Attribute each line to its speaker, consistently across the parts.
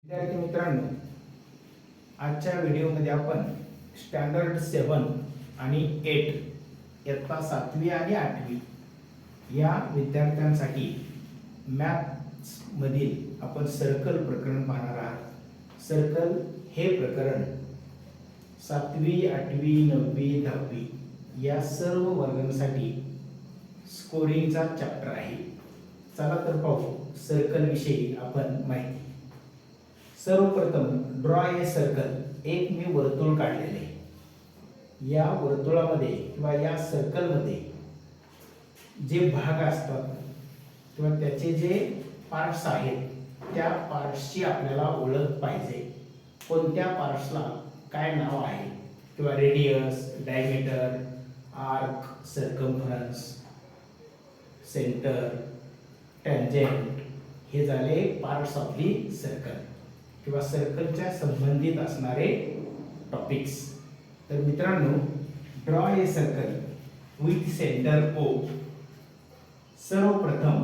Speaker 1: विद्यार्थी मित्रांनो, आजच्या व्हिडिओमध्ये आपण स्टँडर्ड 7 आणि 8 इयत्ता 7वी आणि 8वी या विद्यार्थ्यांसाठी मॅथ्स मधील आपण सर्कल प्रकरण पाहणार आहात। सर्कल हे प्रकरण 7वी, 8वी, 9वी, 10वी या सर्व वर्गांसाठी स्कोरिंगचा चॅप्टर आहे। चला तर पाहू सर्कल विषयी आपण माहिती। सर्वप्रथम ड्रॉ ए सर्कल, एक मी वर्तुळ काढलेले आहे। या वर्तुळामध्ये किंवा या सर्कलमध्ये जे भाग असतात किंवा त्याचे जे पार्ट्स आहेत त्या पार्ट्सची आपल्याला ओळख पाहिजे। कोणत्या पार्ट्सला काय नाव आहे किंवा radius, diameter, arc, circumference, centre, tangent हे झाले पार्ट्स ऑफ दी सर्कल किंवा सर्कलच्या संबंधित असणारे टॉपिक्स। तर मित्रांनो, draw a circle with centre O. सर्वप्रथम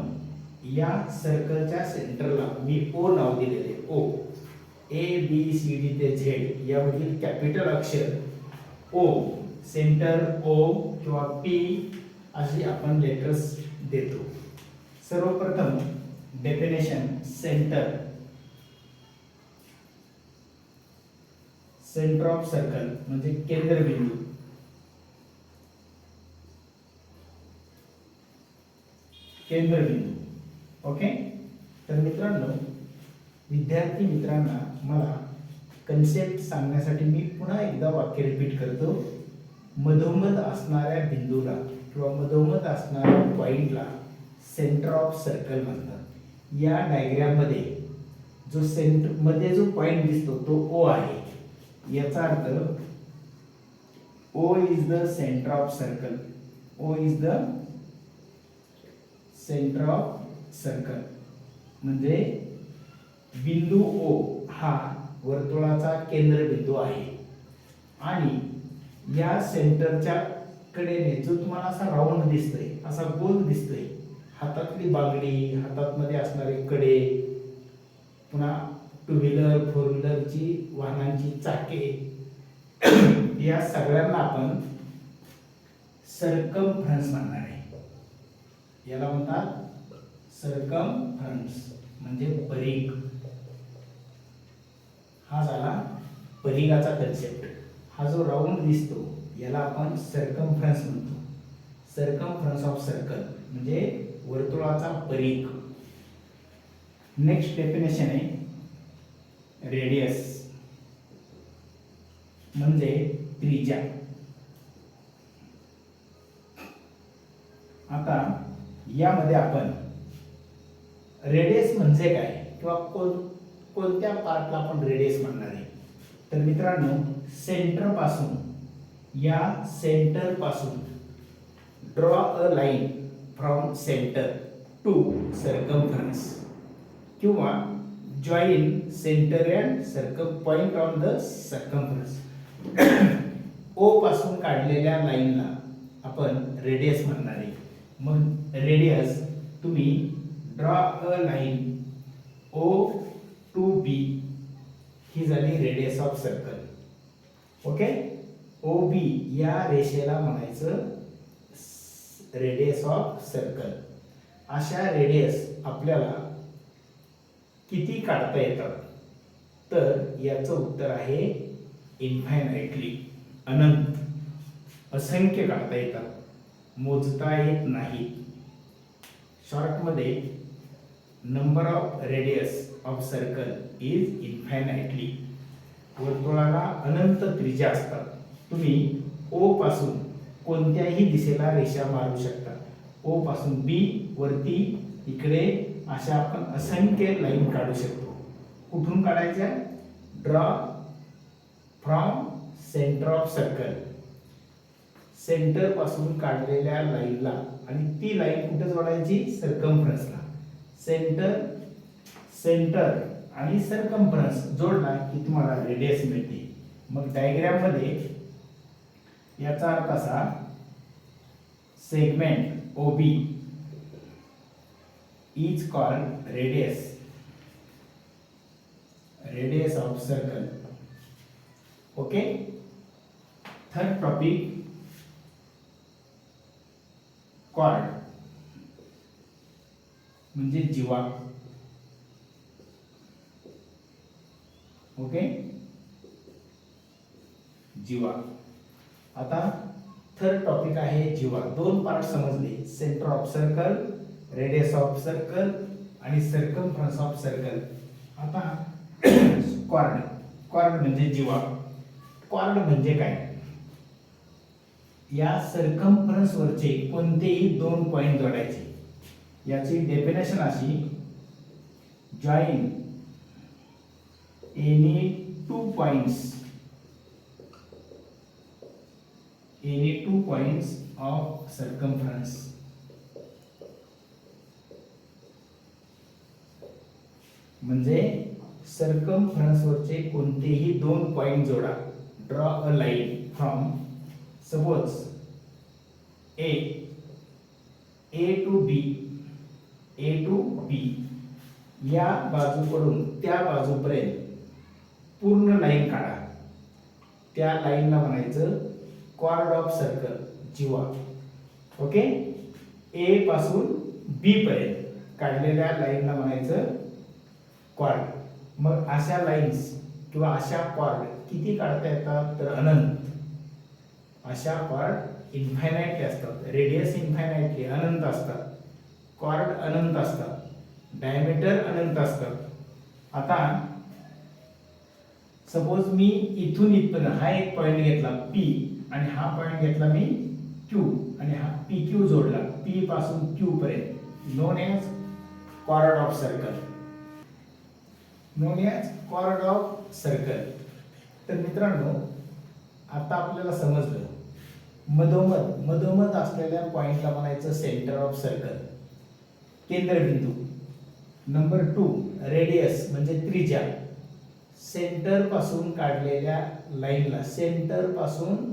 Speaker 1: या सर्कलच्या सेंटरला मी ओ नाव दिलेले। O, A B C D ते झेड यामधील कॅपिटल अक्षर ओ, सेंटर ओ किंवा पी अशी आपण लेटर्स देतो। सर्वप्रथम definition, centre, centre of circle म्हणजे केंद्रबिंदू। केंद्रबिंदू ओके। तर मित्रांनो, विद्यार्थी मित्रांना मला कन्सेप्ट सांगण्यासाठी मी पुन्हा एकदा वाक्य रिपीट करतो। मधोमध असणाऱ्या बिंदूला किंवा मधोमध असणाऱ्या पॉइंटला सेंटर ऑफ सर्कल म्हणतात। या डायग्राम मध्ये जो सेंटर मध्ये जो पॉइंट दिसतो तो ओ आहे। याचा अर्थ O is the center of circle. O is the center of circle म्हणजे बिंदू O हा वर्तुळाचा केंद्रबिंदू आहे। आणि या सेंटरच्या कडेने जो तुम्हाला असा राऊंड दिसतोय, असा गोल दिसतोय, हातातली बांगडी, हातामध्ये असणारे कडे, पुन्हा टू व्हीलर, फोर व्हीलरची वाहनांची चाके या सगळ्यांना आपण सर्कमफ्रन्स म्हणणार आहे। याला म्हणतात सर्कमफ्रन्स म्हणजे परिघ। हा झाला परिघाचा कन्सेप्ट। हा जो राऊंड दिसतो याला आपण सर्कमफ्रन्स म्हणतो। सर्कमफ्रन्स ऑफ सर्कल म्हणजे वर्तुळाचा परिघ। नेक्स्ट डेफिनेशन आहे रेडियस म्हणजे त्रिज्या। आता यामध्ये आपण रेडियस म्हणजे काय किंवा कोणत्या पार्टला आपण रेडियस म्हणणार आहे। तर मित्रांनो, सेंटर पासून, या सेंटर पासून draw a line from center to circumference किंवा join center and circum point on the circumference. O पासून काढलेल्या लाईनला आपण रेडियस म्हणणार आहे। मग रेडियस तुम्ही draw a line O to B ही झाली radius of circle okay. O B या रेषेला म्हणायचं रेडियस ऑफ सर्कल। अशा रेडियस आपल्याला किती काढता येतात? तर याचं उत्तर आहे इन्फायनाइटली, अनंत, असंख्य काढता येतात, मोजता येत नाही। शॉर्ट मध्ये number of radius of circle is infinitely. वर्तुळाला अनंत त्रिज्या असतात। तुम्ही ओ पासून कोणत्याही दिशेला रेषा मारू शकता। ओ पासून बी वरती इकडे अशा आपण असंख्य लाईन काढू शकतो। कुठून काढायच्या? Draw from centre of circle, centre पासून काढलेल्या लाईनला, आणि ती लाईन कुठे जोडायची? सर्कमफ्रन्सला। सेंटर, सेंटर आणि सर्कमफ्रन्स जोडला की तुम्हाला रेडियस मिळते। मग डायग्राम मध्ये याचा अर्थ असा, segment OB is called radius radius of circle. Okay. Third topic, chord म्हणजे जीवा. ओके, जीवा. आता थर्ड टॉपिक आहे जीवा. दोन पार्ट समजले, centre of circle, radius of circle आणि सर्कमफरन्स ऑफ सर्कल. आता कॉर्ड. कॉर्ड म्हणजे जीवा. कॉर्ड म्हणजे काय? या सर्कमफरन्स वरचे कोणतेही दोन पॉइंट जोडायचे. याची डेफिनेशन अशी, join any two points of circumference. म्हणजे सर्कमफरन्स वरचे कोणतेही दोन पॉइंट जोडा. Draw a line from suppose A to B या बाजूकडून त्या बाजूपर्यंत पूर्ण लाईन काढा. त्या लाईनला म्हणायचं कॉर्ड ऑफ सर्कल, जीवा. ओके, ए पासून बी पर्यंत काढलेल्या लाईनला म्हणायचं कॉर्ड. मग अशा लाईन्स किंवा अशा कॉर्ड किती काढता येतात? तर अनंत. अशा कॉर्ड इन्फायनाइटली असतात. रेडियस इन्फायनाइटली अनंत असतात. कॉर्ड अनंत असतात. डायमीटर अनंत असतात. आता सपोज मी इथून इथपर्यंत हा एक पॉइंट घेतला P आणि हा पॉइंट घेतला मी Q आणि हा PQ जोडला P पासून Q पर्यंत, known as chord of circle. Known as chord of circle. तर मित्रांनो, आता आपल्याला समजलं मधोमध असलेल्या पॉइंटला म्हणायचं सेंटर ऑफ सर्कल, केंद्रबिंदू. नंबर 2, रेडियस म्हणजे त्रिज्या. सेंटर पासून काढलेल्या लाईनला, सेंटर पासून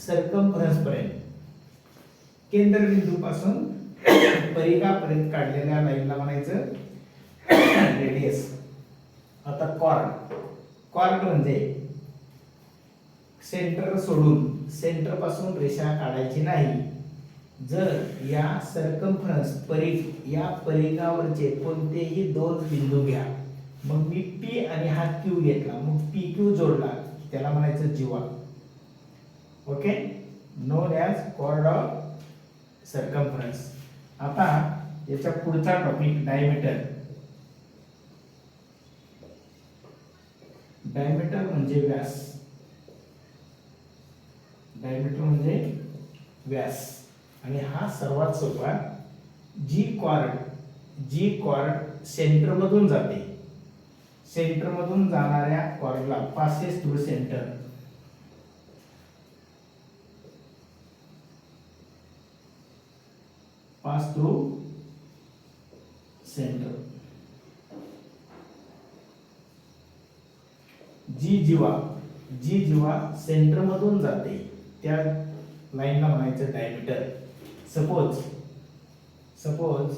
Speaker 1: सर्कमफरन्स पर्यंत, केंद्रबिंदू पासून परिघापर्यंत काढलेल्या लाईनला म्हणायचं रेडियस. आता कॉर्ड. कॉर्ड म्हणजे सेंटर सोडून सेंटर पासून रेषा काढायची नाही. जर या सर्कमफरन्स परिघ या परिघावरचे कोणतेही दोन बिंदू घ्या. मग मी P आणि हा Q घेतला, मग PQ जोडला, त्याला म्हणायचं जीवा. Okay, known as chord of circumference. आता याच्या पुढचा टॉपिक डायमीटर. डायमीटर म्हणजे व्यास. डायमीटर म्हणजे व्यास. आणि हा सर्वात सोपा, जी कॉर्ड सेंटर मधून जाते, सेंटर मधून जाणाऱ्या कॉर्डला passes through center. Pass through center. जी जीवा सेंटर मधून जाते त्या लाईनला म्हणायचं डायमीटर. सपोज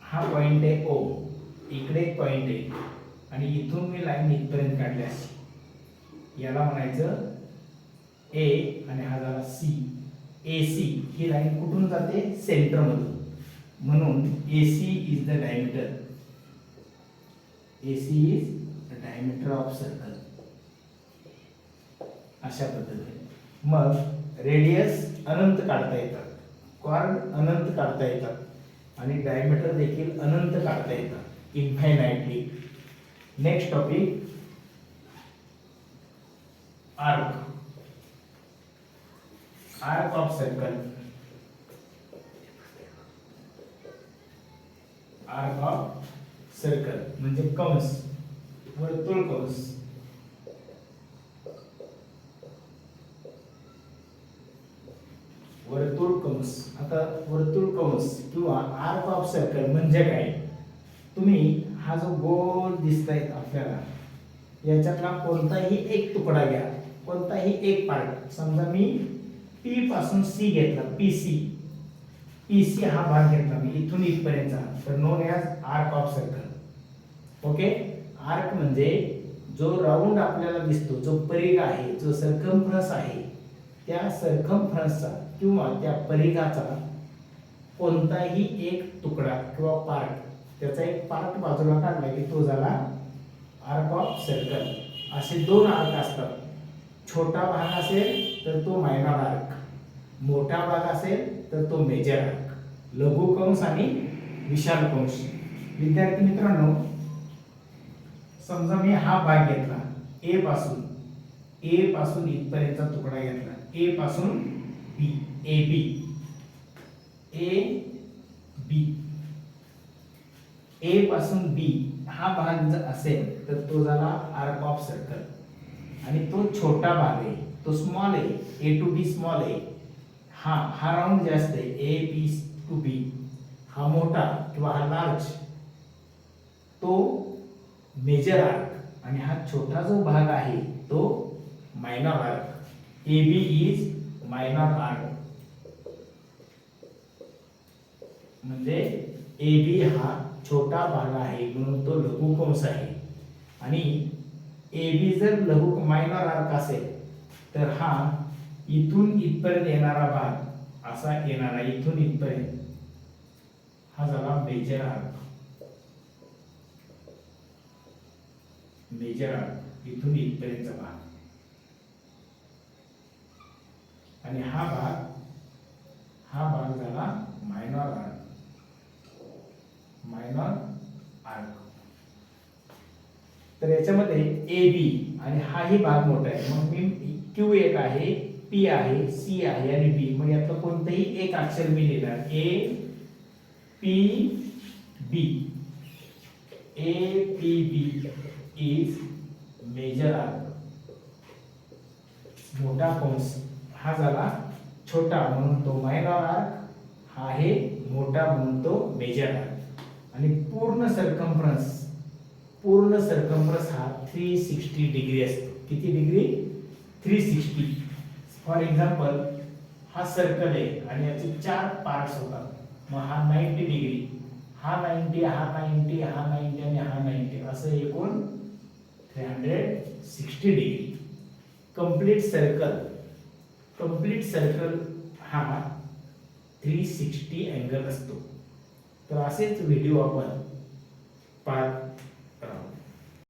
Speaker 1: हा पॉइंट आहे O, इकडे एक पॉइंट आहे आणि इथून मी लाईन इथपर्यंत काढल्यास याला म्हणायचं A आणि हा झाला C. AC ही लाईन कुठून जाते? सेंटर मधून. म्हणून AC is the diameter. AC is the diameter of circle. अशा पद्धतीने. मग रेडियस अनंत काढता येतात, कॉर्ड अनंत काढता येतात आणि डायमीटर देखील अनंत काढता येतात, infinitely. Next topic, arc. Arc of circle. Arc of circle म्हणजे कंस, वर्तुळ कंस. वर्तुळ कंस. आता वर्तुळ कंस किंवा आर्क ऑफ सर्कल म्हणजे काय? तुम्ही हा जो गोल दिसताय आपल्याला, याच्यातला कोणताही एक तुकडा घ्या, कोणताही एक पार्ट. समजा मी P पासून C घेतला, PC हा भाग घेतला मी इथून इथपर्यंतचा, तर non as arc of circle. Okay. Arc म्हणजे जो राऊंड आपल्याला दिसतो, जो परिघ आहे, जो सर्कम्फरन्स आहे, त्या सर्कम्फरन्सचा किंवा त्या परिघाचा कोणताही एक तुकडा किंवा पार्ट, त्याचा एक पार्ट बाजूला काढला की तो झाला आर्क ऑफ सर्कल. असे दोन आर्क असतात. छोटा भाग असेल तर तो मायनर आर्क, मोठा भाग असेल तर तो मेजर आर्क. लघु कंस आणि विशाल कंस. विद्यार्थी मित्रांनो, समजा मी हा भाग घेतला, ए पासून इथपर्यंतचा तुकडा घेतला, ए पासून बी, ए बी, ए पासून बी हा भाग जर असेल तर तो झाला आर्क ऑफ सर्कल. आणि तो छोटा भाग आहे, तो स्मॉल आहे, ए टू बी स्मॉल आहे. हा राऊंड जास्त आहे, ए बी टू बी. हा मोठा किंवा हा लार्ज, तो मेजर आर्क. आणि हा छोटा जो भाग आहे तो minor arc. A B is minor arc. म्हणजे ए बी हा छोटा भाग आहे म्हणून तो लघु कंस आहे. आणि ए बी जर लघु मायनर आर्क असेल तर हा इथून इथपर्यंत येणारा भाग असा येणारा, इथून इथपर्यंत हा झाला मेजर आर्क. मेजर आर्क इथून इथपर्यंतचा भाग. आणि हा भाग झाला मायनर आर्क. Minor arc. तर याच्यामध्ये ए बी आणि हाही भाग मोठा आहे. मग मी क्यू एक आहे, पी आहे, सी आहे आणि बी. मग यातलं कोणतंही एक अक्षर मी लिहिणार. A P B. A P B is major arc. मोठा कंस. हा झाला छोटा म्हणून तो मायनर आर्क. हा आहे मोठा म्हणून तो मेजर आर्क. आणि पूर्ण सर्कम्फरन्स हा 360 डिग्री असतो. किती डिग्री? 360. फॉर एक्झाम्पल, हा सर्कल आहे आणि याचे 4 पार्ट्स होतात. मग हा 90 डिग्री, हा 90, हा 90, हा 90 आणि हा 90, असं एकूण 360 डिग्री. कंप्लीट सर्कल हा 360 अँगल असतो. तर असेच व्हिडिओ आपण पाहत